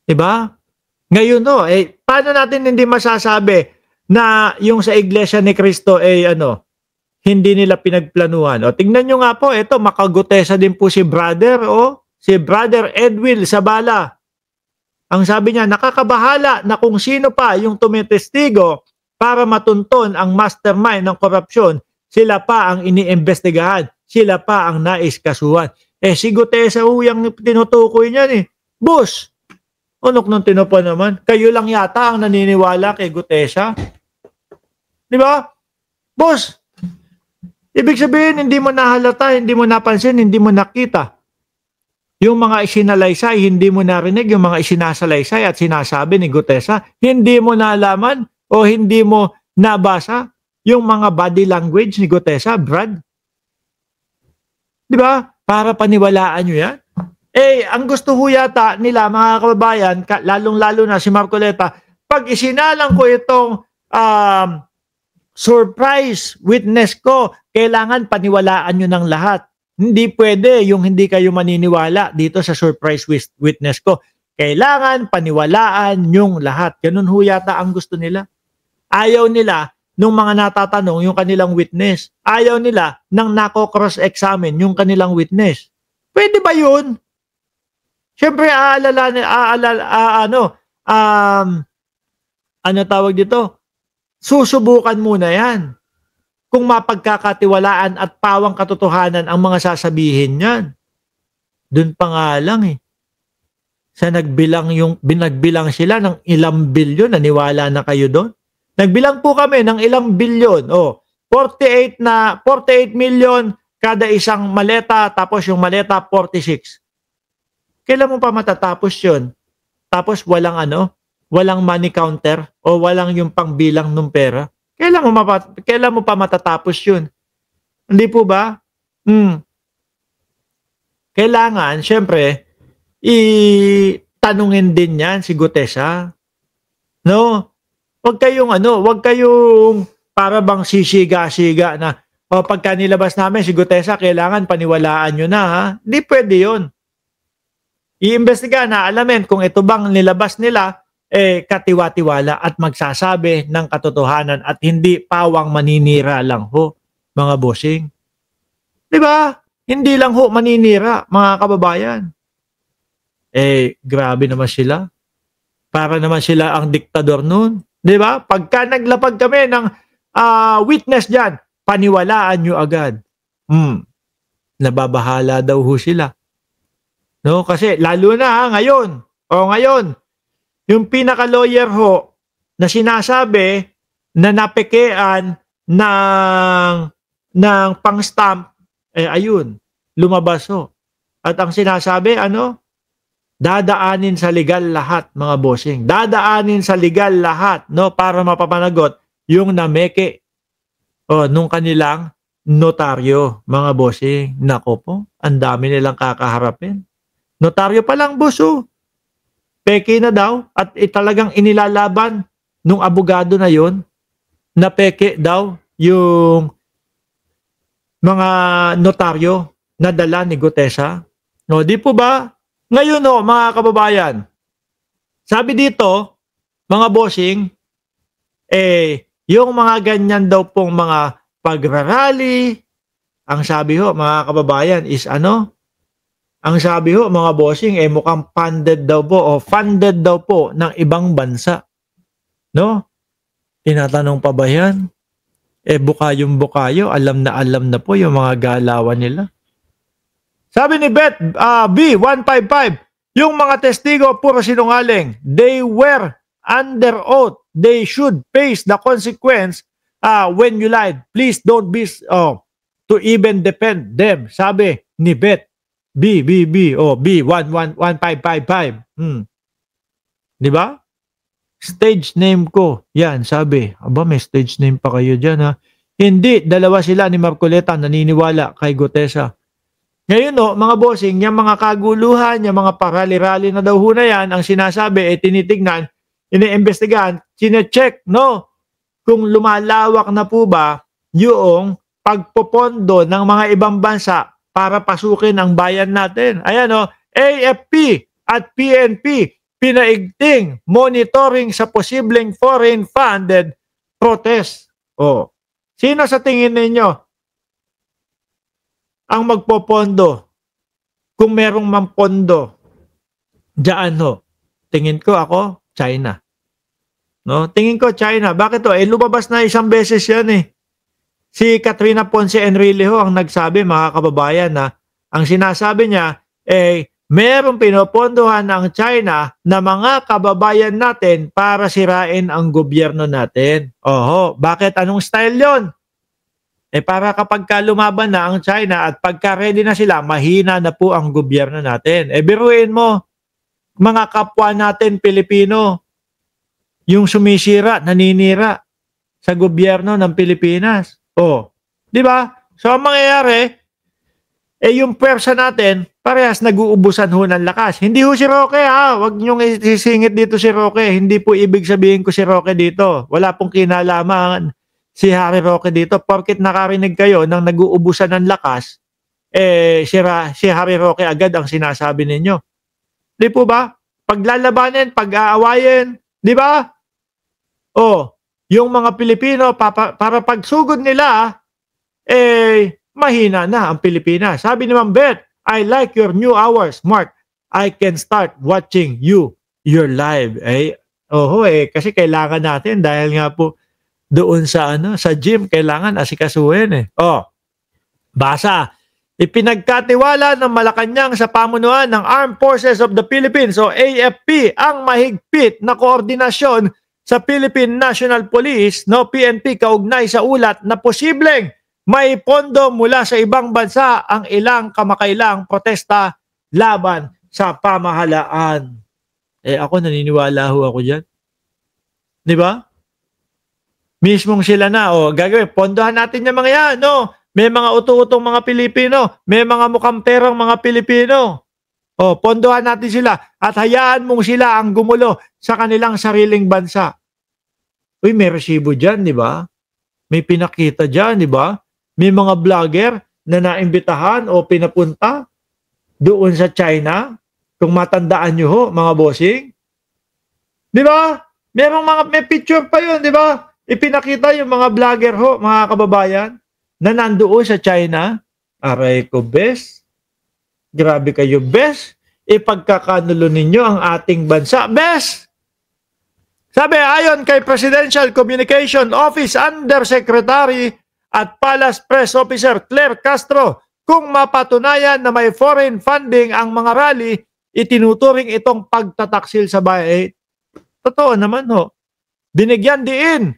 'Di ba? Ngayon paano natin hindi masasabi na yung sa Iglesia ni Cristo hindi nila pinagplanuhan. Tingnan niyo nga po, eto makagutesa din po si brother, si Brother Edwin Zabala. Ang sabi niya, nakakabahala na kung sino pa yung tumitestigo para matunton ang mastermind ng korupsyon, sila pa ang iniimbestigahan, sila pa ang nais kasuhan. Si Gutesa yung tinutukoy niyan Boss, unok nung tinupo naman, kayo lang yata ang naniniwala kay Gutesa. Di ba? Boss, ibig sabihin, hindi mo nahalata, hindi mo napansin, hindi mo nakita. Yung mga isinalaysay, hindi mo narinig. Yung mga isinasalaysay at sinasabi ni Gutesa, hindi mo nalaman o hindi mo nabasa yung mga body language ni Gutesa, Brad. Di ba? Para paniwalaan nyo yan. Ang gusto ho yata nila, mga kababayan, lalong-lalo na si Marcoleta, pag isinalang ko itong surprise witness ko, kailangan paniwalaan nyo ng lahat. Hindi pwede yung hindi kayo maniniwala dito sa surprise witness ko. Kailangan paniwalaan yung lahat. Ganun ho yata ang gusto nila. Ayaw nila nung mga natatanong yung kanilang witness. Ayaw nila nang nako-cross-examine yung kanilang witness. Pwede ba yun? Siyempre, tawag dito? Susubukan muna yan. Kung mapagkakatiwalaan at pawang katotohanan ang mga sasabihin niyan. Doon pa nga lang Sa binagbilang sila ng ilang bilyon, naniwala na kayo doon? Nagbilang po kami ng ilang bilyon. 48 million kada isang maleta, tapos yung maleta 46. Kailan mo pa matatapos yun? Tapos walang money counter o walang yung pangbilang ng pera? Kailan mo pa matatapos yun? Hindi po ba? Kailangan, syempre, tanungin din yan si Gutesa. No? Huwag kayong para bang sisiga-siga na, pagka nilabas namin si Gutesa, kailangan paniwalaan nyo na, ha? Hindi pwede yun. Iimbestiga na alamin kung ito bang nilabas nila, katiwa-tiwala at magsasabi ng katotohanan at hindi pawang maninira lang ho, mga bossing. Di ba? Hindi lang ho maninira, mga kababayan. Grabe naman sila. Para naman sila ang diktador nun. Di ba? Pagka naglapag kami ng witness dyan, paniwalaan nyo agad. Nababahala daw ho sila. No? Kasi lalo na ngayon, yung pinaka-lawyer ho na sinasabi na napekean ng pang-stamp, ayun, lumabas ho. At ang sinasabi, dadaanin sa legal lahat, mga bossing. Dadaanin sa legal lahat, no, para mapapanagot yung nameke nung kanilang notaryo, mga bossing. Nako po, ang dami nilang kakaharapin. Notaryo pa lang, boss, peke na daw at talagang inilalaban nung abogado na yon na peke daw yung mga notaryo na dala ni Gutesa. No, di po ba? Ngayon mga kababayan, sabi dito, mga bossing, yung mga ganyan daw pong mga pagrarally, ang sabi ho, mga kababayan, is ang sabi ho, mga bossing, mukhang funded daw po ng ibang bansa. No? Tinatanong pa ba yan? Bukayong-bukayo, alam na po yung mga galawan nila. Sabi ni Beth B155, yung mga testigo puro sinungaling. They were under oath. They should face the consequence when you lied. Please don't be to even defend them. Sabi ni Beth B1555. Di ba? Stage name ko. Yan, sabi. Aba, may stage name pa kayo dyan, ha? Hindi, dalawa sila ni Marcoleta naniniwala kay Gutesa. Ngayon, mga bossing, yung mga kaguluhan, yung mga parali-rali na daw na yan, ang sinasabi, tinitignan, iniimbestigahan, sinecheck, no? Kung lumalawak na po ba yung pagpopondo ng mga ibang bansa para pasukin ang bayan natin. Ayan, AFP at PNP pinaigting monitoring sa posibleng foreign-funded protest. Oh, sino sa tingin ninyo ang magpopondo kung merong mampondo diyan ho? Tingin ko ako, China. No? Tingin ko China. Bakit to? Lumabas na isang beses yan eh. Si Katrina Ponce Enrile ho ang nagsabi, mga kababayan, na ang sinasabi niya, merong pinopondohan ng China na mga kababayan natin para sirain ang gobyerno natin. Oho, bakit? Anong style yon? Para kapag lumaban na ang China at pagka ready na sila, mahina na po ang gobyerno natin. Biruin mo, mga kapwa natin Pilipino, yung sumisira, naninira sa gobyerno ng Pilipinas. Di ba? So, ang mangyayari, yung pwersa natin, parehas nag-uubusan ho ng lakas. Hindi ho si Roque ha. Huwag niyong isisingit dito si Roque. Hindi po ibig sabihin ko si Roque dito. Wala pong kinalaman si Harry Roque dito. Porkit nakarinig kayo ng nag-uubusan ng lakas, si Harry Roque agad ang sinasabi ninyo. Di po ba? Paglalabanin, pag-aawayin, di ba? Yung mga Pilipino, para pagsugod nila, mahina na ang Pilipinas. Sabi ni Ma'am Beth, I like your new hours, Mark. I can start watching you, your live. Kasi kailangan natin dahil nga po doon sa gym, kailangan asikasuhin . Basa. Ipinagkatiwala ng Malacanang sa pamunuan ng Armed Forces of the Philippines o AFP ang mahigpit na koordinasyon sa Philippine National Police, PNP, kaugnay sa ulat na posibleng may pondo mula sa ibang bansa ang ilang kamakailang protesta laban sa pamahalaan. Ako naniniwala ho ako dyan. Di ba? Mismong sila na, gagawin, pondohan natin yung mga yan, May mga utu-utong mga Pilipino, may mga mukhang perang mga Pilipino. Pondohan natin sila at hayaan mong sila ang gumulo sa kanilang sariling bansa. Uy, may resibo dyan, di ba? May pinakita dyan, di ba? May mga vlogger na naimbitahan o pinapunta doon sa China. Kung matandaan nyo ho, mga bossing. Di ba? May picture pa yun, di ba? Ipinakita yung mga vlogger ho, mga kababayan, na nandoon sa China. Aray ko, bes. Grabe kayo, bes. Ipagkakanulo ninyo ang ating bansa, bes. Sabi, ayon kay Presidential Communication Office Undersecretary at Palace Press Officer Claire Castro, kung mapatunayan na may foreign funding ang mga rally, itinuturing itong pagtataksil sa bayan. Totoo naman ho. Binigyan diin